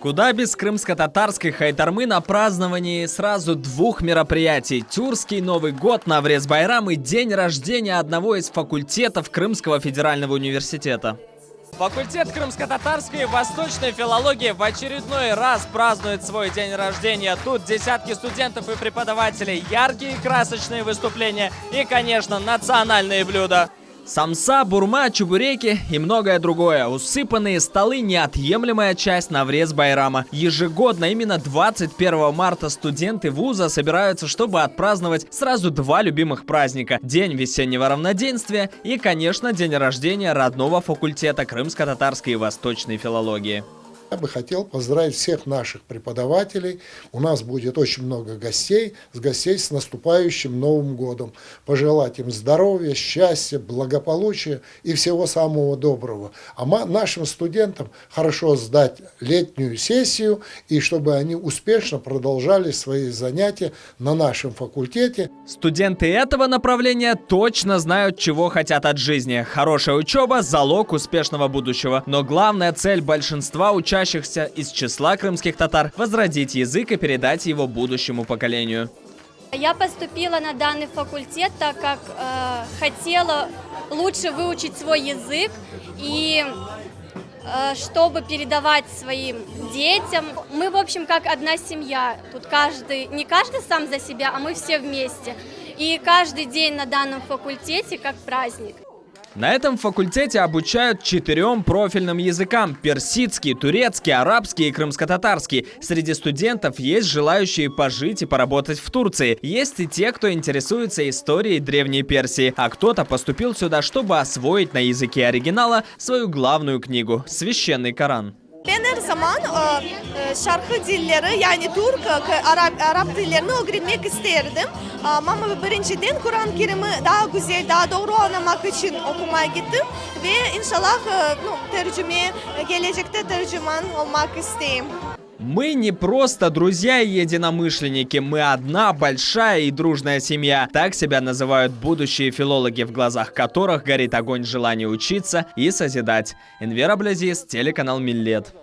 Куда без крымско-татарской хайтармы на праздновании сразу двух мероприятий. Тюркский Новый год, Наврез-Байрам и день рождения одного из факультетов Крымского федерального университета. Факультет крымско-татарской и восточной филологии в очередной раз празднует свой день рождения. Тут десятки студентов и преподавателей, яркие и красочные выступления и, конечно, национальные блюда. Самса, бурма, чебуреки и многое другое. Усыпанные столы – неотъемлемая часть Наврез-Байрама. Ежегодно, именно 21 марта, студенты вуза собираются, чтобы отпраздновать сразу два любимых праздника – День весеннего равноденствия и, конечно, день рождения родного факультета крымско-татарской и восточной филологии. Я бы хотел поздравить всех наших преподавателей. У нас будет очень много гостей с наступающим Новым годом. Пожелать им здоровья, счастья, благополучия и всего самого доброго. А нашим студентам хорошо сдать летнюю сессию и чтобы они успешно продолжали свои занятия на нашем факультете. Студенты этого направления точно знают, чего хотят от жизни. Хорошая учеба – залог успешного будущего. Но главная цель большинства учащихся из числа крымских татар – возродить язык и передать его будущему поколению. Я поступила на данный факультет, так как хотела лучше выучить свой язык и чтобы передавать своим детям. Мы, в общем, как одна семья. Тут не каждый сам за себя, а мы все вместе. И каждый день на данном факультете как праздник. На этом факультете обучают 4 профильным языкам – персидский, турецкий, арабский и крымско-татарский. Среди студентов есть желающие пожить и поработать в Турции. Есть и те, кто интересуется историей Древней Персии, а кто-то поступил сюда, чтобы освоить на языке оригинала свою главную книгу – Священный Коран. Ben her zaman şarkı dilleri yani Türk, Arap dillerini öğrenmek isterdim. Ama birinciden Kur'an-ı Kerim'i daha güzel, daha doğru anlamak için okumaya gittim. Ve inşallah gelecekte tercüman olmak isteyim. Мы не просто друзья и единомышленники, мы одна большая и дружная семья. Так себя называют будущие филологи, в глазах которых горит огонь желания учиться и созидать. Энвер Аблазиз, телеканал Миллет.